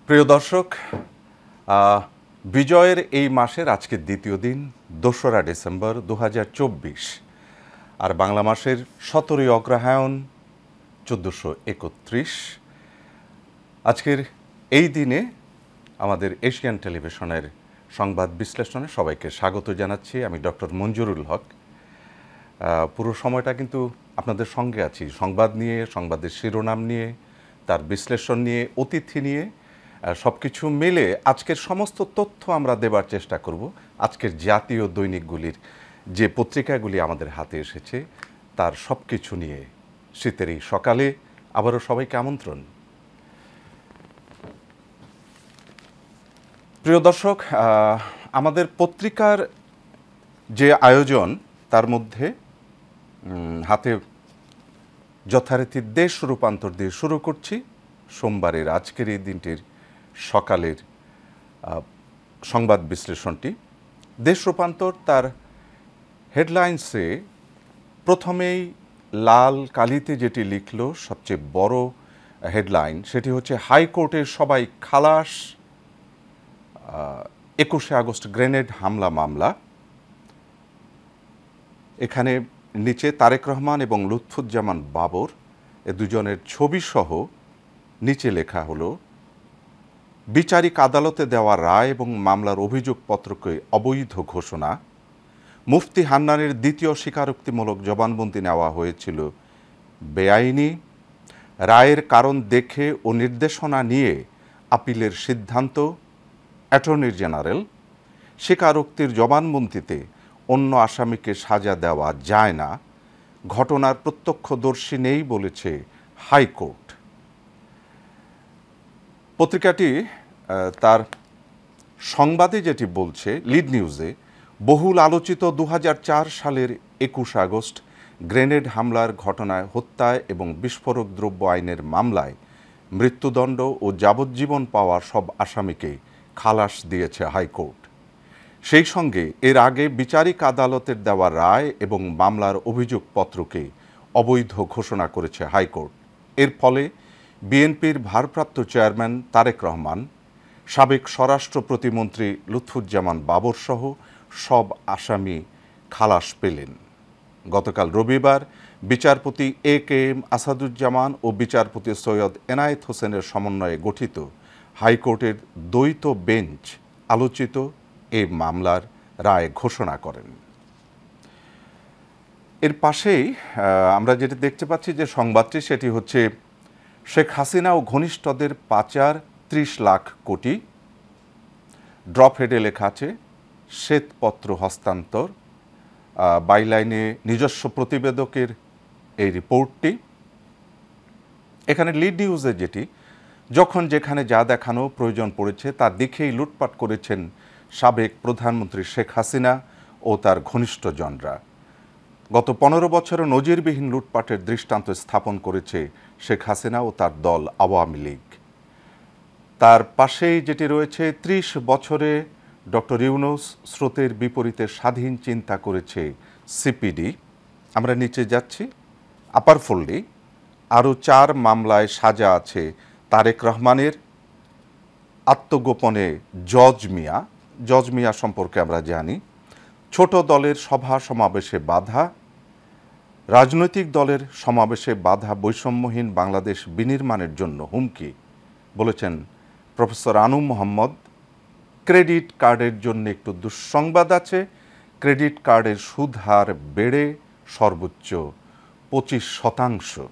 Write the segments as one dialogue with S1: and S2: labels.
S1: প্রিয় দর্শক, বিজয়ের এই মাসের আজকের দ্বিতীয় দিন ২রা ডিসেম্বর ২০২৪ আর বাংলা মাসের ১৭ই অগ্রহায়ণ ১৪৩১। আজকের এই দিনে আমাদের এশিয়ান টেলিভিশনের সংবাদ বিশ্লেষণে সবাইকে স্বাগত জানাচ্ছি। আমি ডক্টর মঞ্জুরুল হক। পুরো সময়টা কিন্তু আপনাদের সঙ্গে আছি, সংবাদ নিয়ে, সংবাদের শিরোনাম নিয়ে, তার বিশ্লেষণ নিয়ে, অতিথি নিয়ে, সব কিছু মিলে আজকের সমস্ত তথ্য আমরা দেবার চেষ্টা করব। আজকের জাতীয় দৈনিকগুলির যে পত্রিকাগুলি আমাদের হাতে এসেছে তার সব কিছু নিয়ে শীতের এই সকালে আবারও সবাইকে আমন্ত্রণ। প্রিয় দর্শক, আমাদের পত্রিকার যে আয়োজন তার মধ্যে হাতে যথারীতি দেশ রূপান্তর দিয়ে শুরু করছি। সোমবারের আজকের এই দিনটির সকালের সংবাদ বিশ্লেষণটি। দেশ রূপান্তর তার হেডলাইন্সে প্রথমেই লাল কালিতে যেটি লিখল, সবচেয়ে বড় হেডলাইন সেটি হচ্ছে হাইকোর্টের সবাই খালাস, ২১শে আগস্ট গ্রেনেড হামলা মামলা। এখানে নিচে তারেক রহমান এবং লুৎফুজ্জামান বাবর এ দুজনের ছবিসহ নিচে লেখা হলো, বিচারিক আদালতে দেওয়া রায় এবং মামলার অভিযোগপত্রকে অবৈধ ঘোষণা। মুফতি হান্নানের দ্বিতীয় স্বীকারোক্তিমূলক জবানবন্দি নেওয়া হয়েছিল বেআইনি। রায়ের কারণ দেখে ও নির্দেশনা নিয়ে আপিলের সিদ্ধান্ত অ্যাটর্নি জেনারেল। স্বীকারোক্তির জবানবন্দিতে অন্য আসামিকে সাজা দেওয়া যায় না। ঘটনার প্রত্যক্ষদর্শী নেই বলেছে হাইকোর্ট। পত্রিকাটি তার সংবাদে যেটি বলছে, লিড নিউজে, বহুল আলোচিত ২০০৪ সালের ২১ আগস্ট গ্রেনেড হামলার ঘটনায় হত্যায় এবং বিস্ফোরক দ্রব্য আইনের মামলায় মৃত্যুদণ্ড ও যাবজ্জীবন পাওয়া সব আসামিকে খালাস দিয়েছে হাইকোর্ট। সেই সঙ্গে এর আগে বিচারিক আদালতের দেওয়া রায় এবং মামলার অভিযোগপত্রকে অবৈধ ঘোষণা করেছে হাইকোর্ট। এর ফলে বিএনপির ভারপ্রাপ্ত চেয়ারম্যান তারেক রহমান, সাবেক স্বরাষ্ট্র প্রতিমন্ত্রী লুৎফুজ্জামান বাবর সহ সব আসামি খালাস পেলেন। গতকাল রবিবার বিচারপতি AK-M আসাদুজ্জামান ও বিচারপতি সৈয়দ এনায়েত হোসেনের সমন্বয়ে গঠিত হাইকোর্টের দ্বৈত বেঞ্চ আলোচিত এই মামলার রায় ঘোষণা করেন। এর পাশেই আমরা যেটি দেখতে পাচ্ছি যে সংবাদটি, সেটি হচ্ছে শেখ হাসিনা ও ঘনিষ্ঠদের পাচার ৩০ লাখ কোটি। ড্রপ হেডে লেখা আছে শ্বেতপত্র হস্তান্তর। বাইলাইনে নিজস্ব প্রতিবেদকের এই রিপোর্টটি। এখানে লিড নিউজে যেটি, যখন যেখানে যা দেখানো প্রয়োজন পড়েছে তা দেখেই লুটপাট করেছেন সাবেক প্রধানমন্ত্রী শেখ হাসিনা ও তার ঘনিষ্ঠজনরা। গত ১৫ বছরে নজিরবিহীন লুটপাটের দৃষ্টান্ত স্থাপন করেছে শেখ হাসিনা ও তার দল আওয়ামী লীগ। তার পাশেই যেটি রয়েছে, ৩০ বছরে ডক্টর ইউনূস স্রোতের বিপরীতে স্বাধীন চিন্তা করেছে সিপিডি। আমরা নিচে যাচ্ছি, আপার ফোল্ডে আরও ৪ মামলায় সাজা আছে তারেক রহমানের। আত্মগোপনে জজ মিয়া সম্পর্কে আমরা জানি। ছোট দলের সভা সমাবেশে বাধা, রাজনৈতিক দলের সমাবেশে বাধা বৈষম্যহীন বাংলাদেশ বিনির্মাণের জন্য হুমকি, বলেছেন প্রফেসর আনু মোহাম্মদ। ক্রেডিট কার্ডের জন্য একটু দুঃসংবাদ আছে, ক্রেডিট কার্ডের সুদ হার বেড়ে সর্বোচ্চ 25%।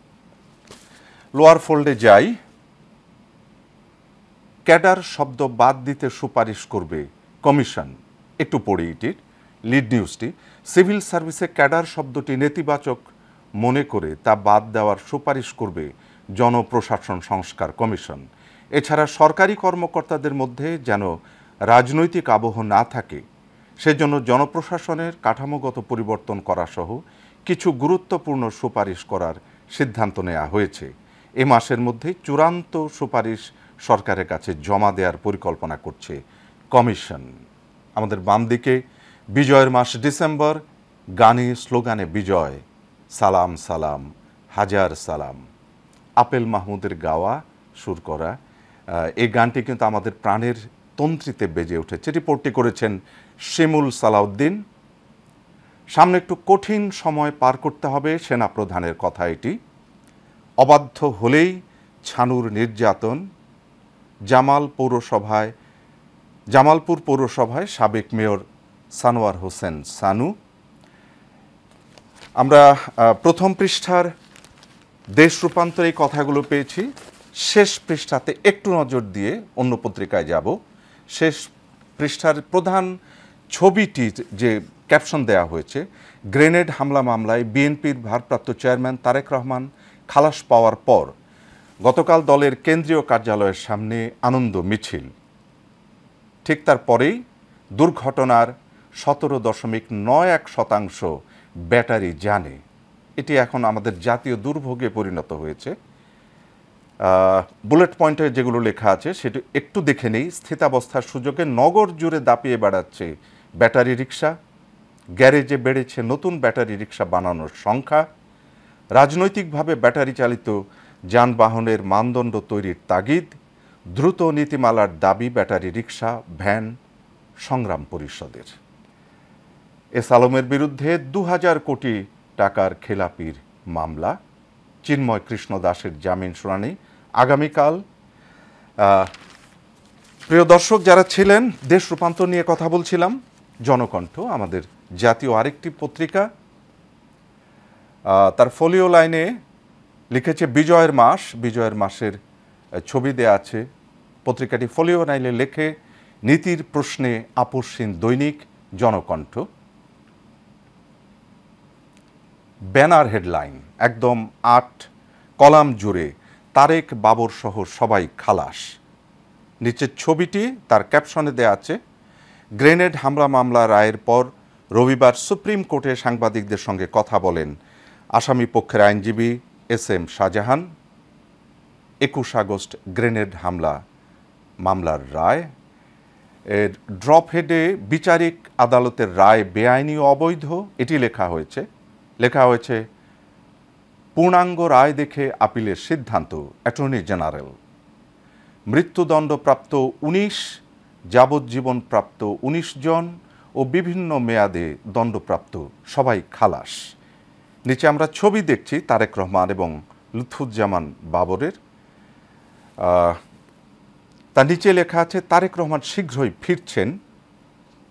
S1: লোয়ার ফোল্ডে যাই, ক্যাডার শব্দ বাদ দিতে সুপারিশ করবে কমিশন। একটু পড়ি এটির লিড নিউজটি। সিভিল সার্ভিসে ক্যাডার শব্দটি নেতিবাচক মনে করে তা বাদ দেওয়ার সুপারিশ করবে জনপ্রশাসন সংস্কার কমিশন। এছাড়া সরকারি কর্মকর্তাদের মধ্যে যেন রাজনৈতিক আবহ না থাকে সেজন্য জনপ্রশাসনের কাঠামোগত পরিবর্তন করা সহ কিছু গুরুত্বপূর্ণ সুপারিশ করার সিদ্ধান্ত নেওয়া হয়েছে। এ মাসের মধ্যেই চূড়ান্ত সুপারিশ সরকারের কাছে জমা দেওয়ার পরিকল্পনা করছে কমিশন। আমাদের বাম দিকে বিজয়ের মাস ডিসেম্বর, গানে স্লোগানে বিজয়, সালাম সালাম হাজার সালাম। আপেল মাহমুদের গাওয়া সুর করা এই গানটি কিন্তু আমাদের প্রাণের তন্ত্রীতে বেজে উঠেছে। রিপোর্টটি করেছেন শিমুল সালাউদ্দিন। সামনে একটু কঠিন সময় পার করতে হবে, সেনাপ্রধানের কথা এটি। অবাধ্য হলেই ছানুর নির্যাতন। জামালপুর পৌরসভায় সাবেক মেয়র সানোয়ার হোসেন সানু। আমরা প্রথম পৃষ্ঠার দেশ রূপান্তর এই কথাগুলো পেয়েছি। শেষ পৃষ্ঠাতে একটু নজর দিয়ে অন্য পত্রিকায় যাব। শেষ পৃষ্ঠার প্রধান ছবিটির যে ক্যাপশন দেয়া হয়েছে, গ্রেনেড হামলা মামলায় বিএনপির ভারপ্রাপ্ত চেয়ারম্যান তারেক রহমান খালাস পাওয়ার পর গতকাল দলের কেন্দ্রীয় কার্যালয়ের সামনে আনন্দ মিছিল। ঠিক তার পরেই দুর্ঘটনার 17.91% ব্যাটারি জানে। এটি এখন আমাদের জাতীয় দুর্ভোগে পরিণত হয়েছে। বুলেট পয়েন্টে যেগুলো লেখা আছে সেটি একটু দেখে নেই। স্থিতাবস্থার সুযোগে নগর জুড়ে দাপিয়ে বেড়াচ্ছে ব্যাটারি রিক্সা। গ্যারেজে বেড়েছে নতুন ব্যাটারি রিক্সা বানানোর সংখ্যা। রাজনৈতিকভাবে ব্যাটারি চালিত যানবাহনের মানদণ্ড তৈরির তাগিদ। দ্রুত নীতিমালার দাবি ব্যাটারি রিক্সা ভ্যান সংগ্রাম পরিষদের। এস আলমের বিরুদ্ধে 2000 কোটি টাকার খেলাপির মামলা। চিন্ময় কৃষ্ণ দাসের জামিন শুনানি আগামীকাল। প্রিয় দর্শক যারা ছিলেন, দেশ রূপান্তর নিয়ে কথা বলছিলাম। জনকণ্ঠ আমাদের জাতীয় আরেকটি পত্রিকা, তার ফোলিও লাইনে লিখেছে বিজয়ের মাস। বিজয়ের মাসের ছবি দেয়া আছে। পত্রিকাটি ফোলিও লাইনে লেখে নীতির প্রশ্নে আপসহীন দৈনিক জনকণ্ঠ। ব্যানার হেডলাইন একদম 8 কলাম জুড়ে তারেক বাবর সহ সবাই খালাস। নিচের ছবিটি তার ক্যাপশনে দেয়া আছে, গ্রেনেড হামলা মামলা রায়ের পর রবিবার সুপ্রিম কোর্টে সাংবাদিকদের সঙ্গে কথা বলেন আসামি পক্ষের আইনজীবী SM শাহজাহান। 21 আগস্ট গ্রেনেড হামলা মামলার রায়। এর ড্রপ হেডে বিচারিক আদালতের রায় বেআইনি ও অবৈধ এটি লেখা হয়েছে পূর্ণাঙ্গ রায় দেখে আপিলের সিদ্ধান্ত অ্যাটর্নি জেনারেল। মৃত্যুদণ্ডপ্রাপ্ত 19, যাবজ্জীবন প্রাপ্ত 19 জন ও বিভিন্ন মেয়াদে দণ্ডপ্রাপ্ত সবাই খালাস। নিচে আমরা ছবি দেখছি তারেক রহমান এবং লুৎফুজ্জামান বাবরের। তার নিচে লেখা আছে তারেক রহমান শীঘ্রই ফিরছেন।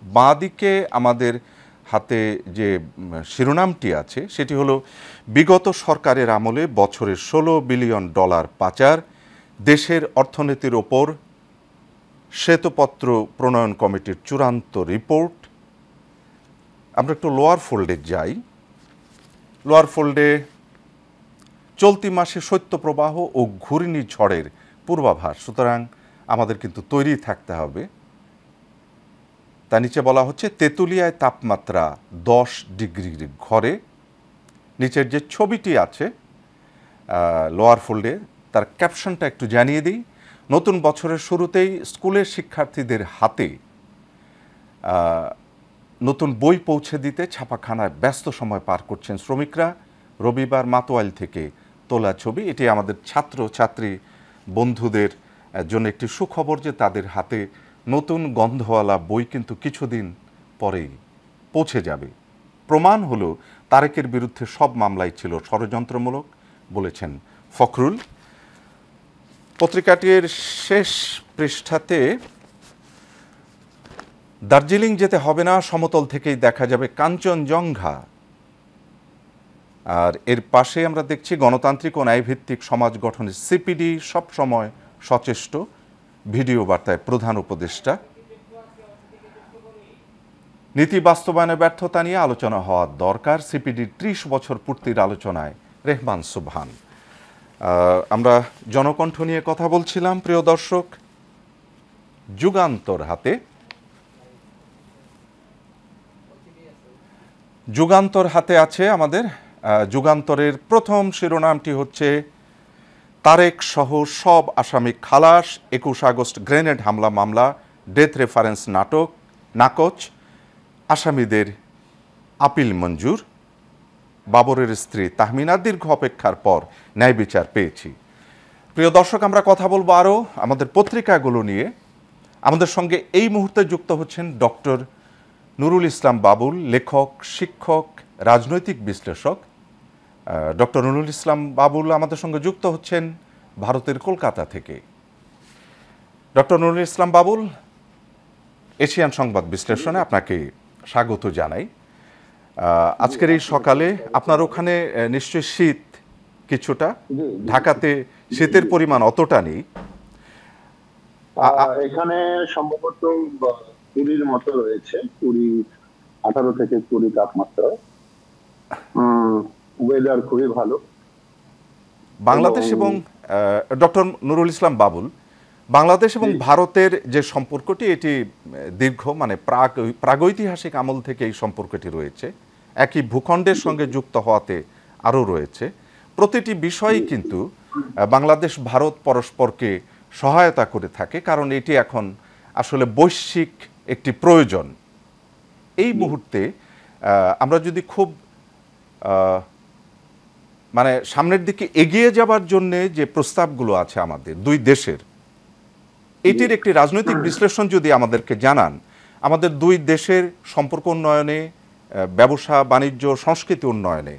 S1: বাঁদিকে আমাদের হাতে যে শিরোনামটি আছে সেটি হলো বিগত সরকারের আমলে বছরে $16 বিলিয়ন পাচার, দেশের অর্থনীতির ওপর শ্বেতপত্র প্রণয়ন কমিটির চূড়ান্ত রিপোর্ট। আমরা একটু লোয়ার ফোল্ডে যাই। লোয়ার ফোল্ডে চলতি মাসে শৈত্যপ্রবাহ ও ঘূর্ণিঝড়ের পূর্বাভাস, সুতরাং আমাদের কিন্তু তৈরি থাকতে হবে। তার নিচে বলা হচ্ছে তেঁতুলিয়ায় তাপমাত্রা 10 ডিগ্রির ঘরে। নিচের যে ছবিটি আছে লোয়ার ফোল্ডে তার ক্যাপশনটা একটু জানিয়ে দিই। নতুন বছরের শুরুতেই স্কুলের শিক্ষার্থীদের হাতে নতুন বই পৌঁছে দিতে ছাপাখানায় ব্যস্ত সময় পার করছেন শ্রমিকরা। রবিবার মাতোয়াইল থেকে তোলা ছবি। এটি আমাদের ছাত্রছাত্রী বন্ধুদের জন্য একটি সুখবর যে তাদের হাতে নতুন গন্ধওয়ালা বই কিন্তু কিছুদিন পরেই পৌঁছে যাবে। প্রমাণ হলো তারেকের বিরুদ্ধে সব মামলাই ছিল ষড়যন্ত্রমূলক, বলেছেন ফখরুল। পত্রিকাটির শেষ পৃষ্ঠাতে দার্জিলিং যেতে হবে না, সমতল থেকেই দেখা যাবে কাঞ্চনজঙ্ঘা। আর এর পাশে আমরা দেখছি গণতান্ত্রিক ও ন্যায়ভিত্তিক সমাজ গঠনের সিপিডি সবসময় সচেষ্ট। ভিডিও বার্তায় প্রধান উপদেষ্টা। নীতি বাস্তবায়নে ব্যর্থতা নিয়ে আলোচনা হওয়া দরকার। সিপিডির 30 বছর পূর্তির আলোচনায় রেহমান সুবহান। আমরা জনকণ্ঠ নিয়ে কথা বলছিলাম। প্রিয় দর্শক, যুগান্তর হাতে আছে আমাদের। যুগান্তরের প্রথম শিরোনামটি হচ্ছে তারেক সহ সব আসামি খালাস, 21 আগস্ট গ্রেনেড হামলা মামলা ডেথ রেফারেন্স নাকচ, আসামিদের আপিল মঞ্জুর। বাবরের স্ত্রী তাহমিনা দীর্ঘ অপেক্ষার পর ন্যায় বিচার পেয়েছি। প্রিয় দর্শক, আমরা কথা বলবো আরও আমাদের পত্রিকাগুলো নিয়ে। আমাদের সঙ্গে এই মুহূর্তে যুক্ত হচ্ছেন ডক্টর নুরুল ইসলাম বাবুল, লেখক, শিক্ষক, রাজনৈতিক বিশ্লেষক। ডক্টর নুরুল ইসলাম বাবুল আমাদের সঙ্গে যুক্ত হচ্ছেন ভারতের কলকাতা থেকে। ডক্টর নুরুল ইসলাম বাবুল, এশিয়ান সংবাদ বিশ্লেষণে আপনাকে স্বাগত জানাই। আজকের এই সকালে আপনার ওখানে নিশ্চয়ই শীত কিছুটা, ঢাকাতে শীতের পরিমাণ অতটা নেই।
S2: এখানে সম্ভবত 20 মতো রয়েছে, 18 থেকে 20 তাপমাত্রা। ওয়েদার খুবই ভালো।
S1: বাংলাদেশ এবং ডক্টর নুরুল ইসলাম বাবুল, বাংলাদেশ এবং ভারতের যে সম্পর্কটি, এটি দীর্ঘ, মানে প্রাগৈতিহাসিক আমল থেকে এই সম্পর্কটি রয়েছে। একই ভূখণ্ডের সঙ্গে যুক্ত হওয়াতে আরও রয়েছে। প্রতিটি বিষয়ই কিন্তু বাংলাদেশ ভারত পরস্পরকে সহায়তা করে থাকে, কারণ এটি এখন আসলে বৈশ্বিক একটি প্রয়োজন। এই মুহূর্তে আমরা যদি খুব মানে সামনের দিকে এগিয়ে যাবার জন্য যে প্রস্তাবগুলো আছে আমাদের দুই দেশের, এটির একটি রাজনৈতিক বিশ্লেষণ যদি আমাদেরকে জানান, আমাদের দুই দেশের সম্পর্ক উন্নয়নে, ব্যবসা বাণিজ্য, সংস্কৃতি উন্নয়নে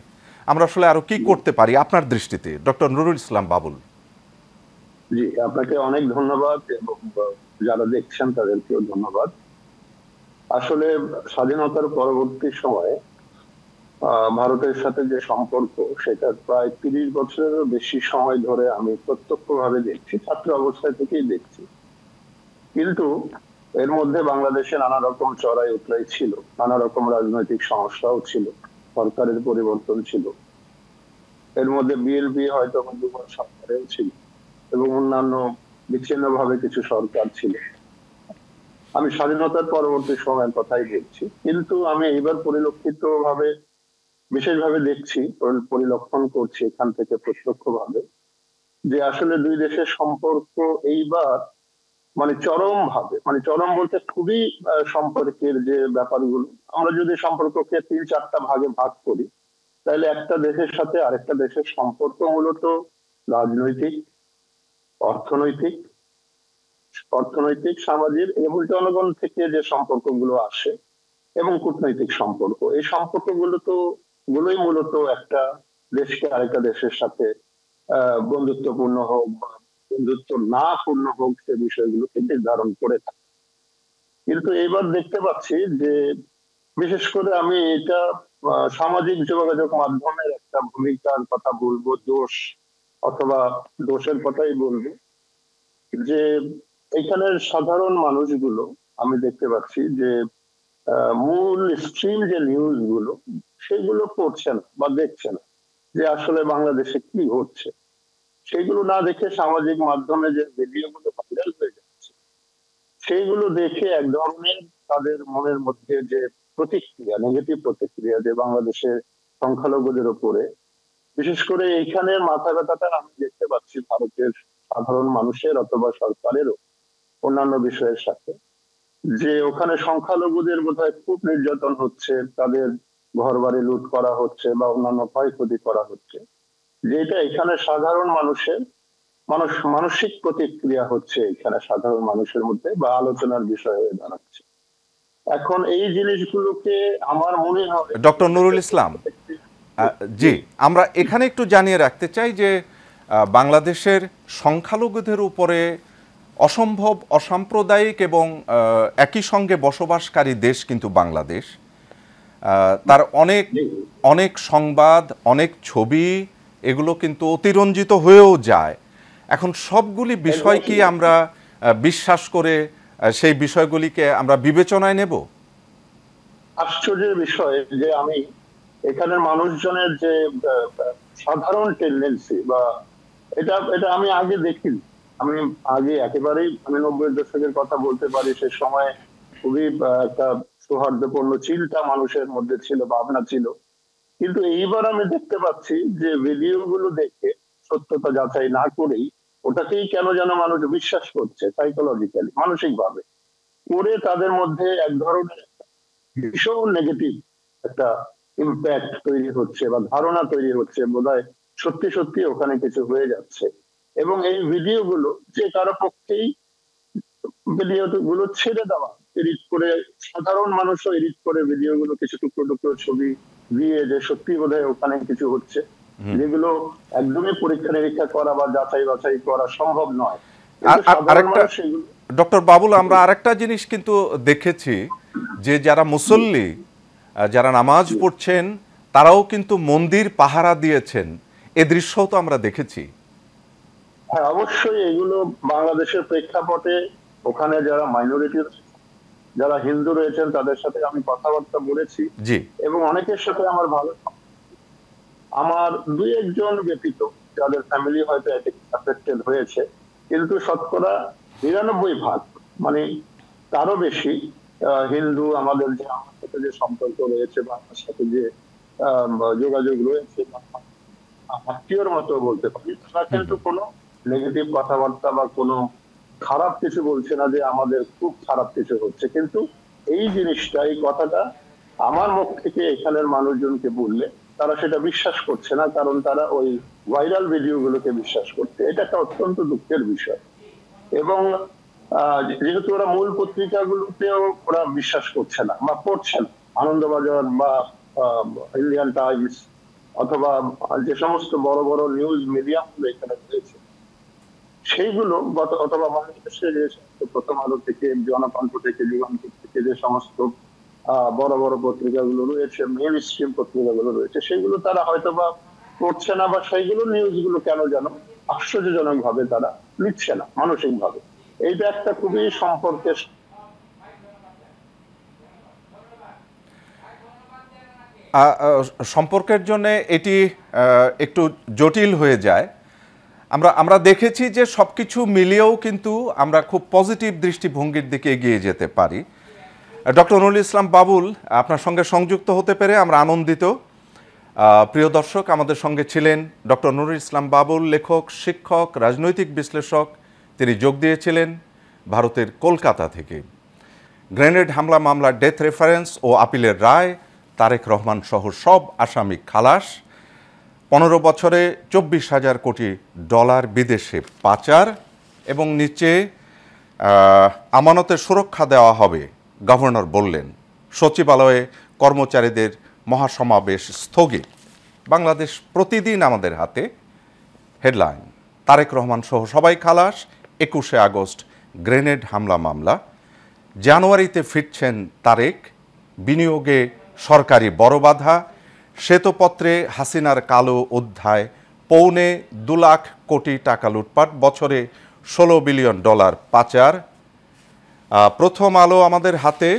S1: আমরা আসলে আরো কি করতে পারি আপনার দৃষ্টিতে, ডক্টর নুরুল ইসলাম বাবুল?
S2: জি, আপনাকে অনেক ধন্যবাদ এবং যারা দেখছেন তাদেরকেও ধন্যবাদ। আসলে স্বাধীনতার পরবর্তী সময়ে ভারতের সাথে যে সম্পর্ক, সেটা প্রায় 30 বছরেরও বেশি সময় ধরে আমি প্রত্যক্ষভাবে দেখছি, ছাত্র অবস্থায় থেকেই দেখছি। কিন্তু এর মধ্যে বাংলাদেশে নানা রকম চড়াই উতরাই ছিল, নানা রকম রাজনৈতিক সমস্যাও ছিল, সরকারের পরিবর্তন ছিল। এর মধ্যে বিএনপি হয়তো 2বার সরকারেও ছিল এবং অন্যান্য বিচ্ছিন্নভাবে কিছু সরকার ছিল। আমি স্বাধীনতার পরবর্তী সময়ের কথাই বলছি, কিন্তু আমি এইবার বিশেষভাবে দেখছি, পরিলক্ষণ করছি এখান থেকে প্রত্যক্ষভাবে, যে আসলে দুই দেশের সম্পর্ক এইবার মানে চরম বলতে খুবই সম্পর্কের যে ব্যাপারগুলো, আমরা যদি সম্পর্ককে 3-4টা ভাগে ভাগ করি, তাহলে একটা দেশের সাথে আরেকটা দেশের সম্পর্ক মূলত রাজনৈতিক, অর্থনৈতিক, সামাজিক এবং জনগণ থেকে যে সম্পর্কগুলো আসে, এবং কূটনৈতিক সম্পর্ক। এই গুলোই মূলত একটা দেশকে আরেকটা দেশের সাথে বন্ধুত্বপূর্ণ হোক বা বন্ধুত্ব না পূর্ণ হোক, সে বিষয়গুলোকে নির্ধারণ করে থাকে। কিন্তু এবার দেখতে পাচ্ছি যে বিশেষ করে আমি এটা সামাজিক যোগাযোগ মাধ্যমের একটা ভূমিকার কথা বলবো, দোষের কথাই বলবো, যে এখানের সাধারণ মানুষগুলো আমি দেখতে পাচ্ছি যে মূল স্ট্রিম যে নিউজ গুলো, সেগুলো পড়ছে না বা দেখছে না, যে আসলে বাংলাদেশে কি হচ্ছে। সেগুলো না দেখে সামাজিক মাধ্যমে যে ভিডিও গুলো ভাইরাল হয়ে যাচ্ছে, সেইগুলো দেখে এক ধরনের তাদের মনের মধ্যে যে নেগেটিভ প্রতিক্রিয়া, যে বাংলাদেশের সংখ্যালঘুদের উপরে, বিশেষ করে এইখানের মাথা ব্যথাটা আমি দেখতে পাচ্ছি ভারতের সাধারণ মানুষের অথবা সরকারেরও অন্যান্য বিষয়ের সাথে, যে ওখানে সংখ্যালঘুদের বোধহয় খুব নির্যাতন হচ্ছে, তাদের ঘর বাড়ি লুট করা হচ্ছে বা অন্যান্য ক্ষয়ক্ষতি করা হচ্ছে, যেটা এখানে সাধারণ মানসিক প্রতিক্রিয়া হচ্ছে এখানে সাধারণ মানুষের মধ্যে বা আলোচনার বিষয় হয়ে দাঁড়াচ্ছে। এখন এই জিনিসগুলোকে আমার মনে হয়
S1: ডক্টর নুরুল ইসলাম, জি, আমরা এখানে একটু জানিয়ে রাখতে চাই যে বাংলাদেশের সংখ্যালঘুদের উপরে অসম্ভব অসাম্প্রদায়িক এবং একই সঙ্গে বসবাসকারী দেশ কিন্তু বাংলাদেশ। তার অনেক অনেক সংবাদ, অনেক ছবি, এগুলো কিন্তু অতিরঞ্জিত হয়েও যায়। এখন সবগুলি বিষয় কি আমরা বিশ্বাস করে সেই বিষয়গুলিকে আমরা বিবেচনায় নেব?
S2: আশ্চর্যের বিষয় যে আমি এখানের মানুষজনের যে সাধারণ টেন্ডেন্সি বা এটা এটা আমি আগে দেখিনি। আমি আগে একেবারেই, আমি 90-এর দশকের কথা বলতে পারি, সে সময় খুবই একটা সৌহার্দ্যপূর্ণ চিন্তা মানুষের মধ্যে ছিল, ভাবনা ছিল। কিন্তু এইবার আমি দেখতে পাচ্ছি যে ভিডিও গুলো দেখে সত্যতা যাচাই না করেই ওটাকেই কেন যেন মানুষ বিশ্বাস করছে, সাইকোলজিক্যালি, মানসিক ভাবে করে তাদের মধ্যে এক ধরনের ভীষণ নেগেটিভ একটা ইম্প্যাক্ট তৈরি হচ্ছে বা ধারণা তৈরি হচ্ছে, বোধহয় সত্যি সত্যি ওখানে কিছু হয়ে যাচ্ছে। এবং এই ভিডিওগুলো যে কারো পক্ষেই ভিডিওগুলো ছেড়ে দেওয়া, এডিট করে, সাধারণ মানুষও এডিট করে ভিডিওগুলো কিছু টুকরো টুকরো ছবি দিয়ে যে সত্যি বোধহয় ওখানে কিছু হচ্ছে, যেগুলো একদমই পরীক্ষা নিরীক্ষা করা বা যাচাই বাছাই করা সম্ভব নয়, কিন্তু সাধারণ
S1: আরেকটা
S2: মানুষ সেগুলো।
S1: ডক্টর বাবুল, আমরা আরেকটা জিনিস কিন্তু দেখেছি যে যারা মুসল্লি, যারা নামাজ পড়ছেন, তারাও কিন্তু মন্দির পাহারা দিয়েছেন। এ দৃশ্যও তো আমরা দেখেছি।
S2: হ্যাঁ, অবশ্যই এগুলো বাংলাদেশের প্রেক্ষাপটে ওখানে যারা মাইনরিটি, যারা হিন্দু রয়েছেন তাদের সাথে আমি কথাবার্তা বলেছি,
S1: জি,
S2: এবং অনেকের সাথে আমার ভালো, আমার দুই একজন ব্যতীত যাদের ফ্যামিলি হয়তো এফেক্টেড হয়েছে, কিন্তু শতকরা ৯৯%, মানে তারও বেশি হিন্দু, আমাদের যে আমার সাথে যে সম্পর্ক রয়েছে বা আমার সাথে যে যোগাযোগ রয়েছে, আত্মীয়র মতো বলতে পারি, তারা কিন্তু কোনো নেগেটিভ কথাবার্তা বা কোনো খারাপ কিছু বলছে না যে আমাদের খুব খারাপ কিছু হচ্ছে। কিন্তু এই জিনিসটা, এই কথাটা আমার মুখ থেকে এখানের মানুষজনকে বললে তারা সেটা বিশ্বাস করছে না, কারণ তারা ওই ভাইরাল ভিডিওগুলোকে বিশ্বাস করছে। এটা একটা অত্যন্ত দুঃখের বিষয়। এবং যেহেতু ওরা মূল পত্রিকাগুলোতেও ওরা বিশ্বাস করছে না বা পড়ছে না, আনন্দবাজার বা ইন্ডিয়ান টাইমস অথবা যে সমস্ত বড় বড় নিউজ মিডিয়াগুলো এখানে রয়েছে, সেইগুলো অথবা বাংলাদেশে যে প্রথম আলো থেকে, জনকণ্ঠ থেকে, যুগান্তর থেকে যে সমস্ত বড় বড় পত্রিকাগুলো রয়েছে, মেইন স্ট্রিম পত্রিকাগুলো রয়েছে, সেগুলো তারা হয়তো বা পড়ছে না, বা সেইগুলো নিউজগুলো কেন যেন আশ্চর্যজনক ভাবে তারা নিচ্ছে না মানসিক ভাবে। এইটা একটা খুবই সম্পর্কের
S1: সম্পর্কের জন্য এটি একটু জটিল হয়ে যায়। আমরা দেখেছি যে সব কিছু মিলিয়েও কিন্তু আমরা খুব পজিটিভ দৃষ্টিভঙ্গির দিকে এগিয়ে যেতে পারি। ডক্টর নুরুল ইসলাম বাবুল, আপনার সঙ্গে সংযুক্ত হতে পেরে আমরা আনন্দিত। প্রিয় দর্শক, আমাদের সঙ্গে ছিলেন ডক্টর নুরুল ইসলাম বাবুল, লেখক, শিক্ষক, রাজনৈতিক বিশ্লেষক। তিনি যোগ দিয়েছিলেন ভারতের কলকাতা থেকে। গ্রেনেড হামলা মামলার ডেথ রেফারেন্স ও আপিলের রায়, তারেক রহমান সহ সব আসামি খালাস, 15 বছরে 24,000 কোটি ডলার বিদেশে পাচার, এবং নিচে আমানতের সুরক্ষা দেওয়া হবে, গভর্নর বললেন। সচিবালয়ে কর্মচারীদের মহাসমাবেশ স্থগিত। বাংলাদেশ প্রতিদিন আমাদের হাতে হেডলাইন, তারেক রহমান সহ সবাই খালাস, 21শে আগস্ট গ্রেনেড হামলা মামলা, জানুয়ারিতে ফিরছেন তারেক, বিনিয়োগে সরকারি বড় বাধা, শ্বেতপত্রে হাসিনার কালো অধ্যায়, 2.25 লাখ কোটি টাকা লুটপাট, বছরে 16 বিলিয়ন ডলার পাচার। প্রথম আলো আমাদের হাতে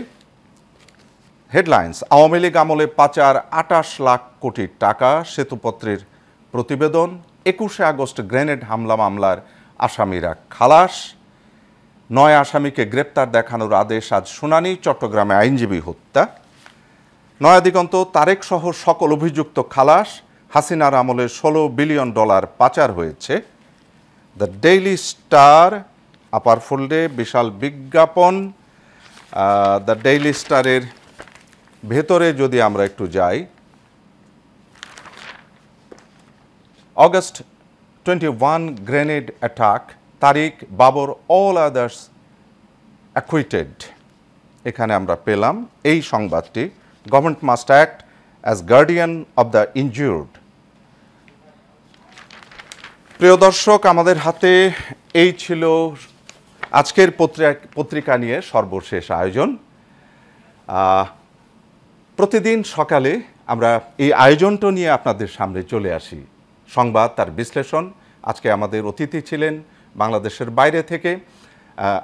S1: হেডলাইন্স, আওয়ামী লীগ আমলে পাচার 28 লাখ কোটি টাকা, শ্বেতপত্রের প্রতিবেদন, 21শে আগস্ট গ্রেনেড হামলা মামলার আসামিরা খালাস, 9 আসামিকে গ্রেপ্তার দেখানোর আদেশ, আজ শুনানি, চট্টগ্রামে আইনজীবী হত্যা। নয়া দিগন্ত, তারেক সহ সকল অভিযুক্ত খালাস, হাসিনার আমলে 16 বিলিয়ন ডলার পাচার হয়েছে। দ্য ডেইলি স্টার আপার ফোল্ডে বিশাল বিজ্ঞাপন। দ্য ডেইলি স্টারের ভেতরে যদি আমরা একটু যাই, অগস্ট 21 গ্রেনেড অ্যাটাক, তারিক, বাবর, অল আদার্স অ্যাকুইটেড। এখানে আমরা পেলাম এই সংবাদটি, government must act as guardian of the injured. প্রিয় দর্শক, আমাদের হাতে এই ছিল আজকের পত্রিকা নিয়ে সর্বশেষ আয়োজন। প্রতিদিন সকালে আমরা এই আয়োজনটা নিয়ে আপনাদের সামনে চলে আসি, সংবাদ, তার বিশ্লেষণ। আজকে আমাদের অতিথি ছিলেন বাংলাদেশের বাইরে থেকে।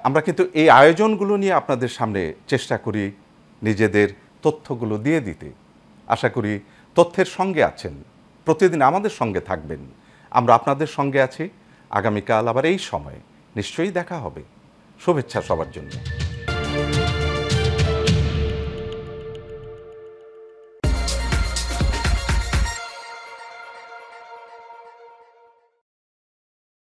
S1: আমরা কিন্তু এই আয়োজনগুলো নিয়ে আপনাদের সামনে চেষ্টা করি নিজেদের তথ্যগুলো দিয়ে দিতে। আশা করি তথ্যের সঙ্গে আছেন, প্রতিদিন আমাদের সঙ্গে থাকবেন। আমরা আপনাদের সঙ্গে আছি। আগামীকাল আবার এই সময় নিশ্চয়ই দেখা হবে। শুভেচ্ছা সবার জন্য।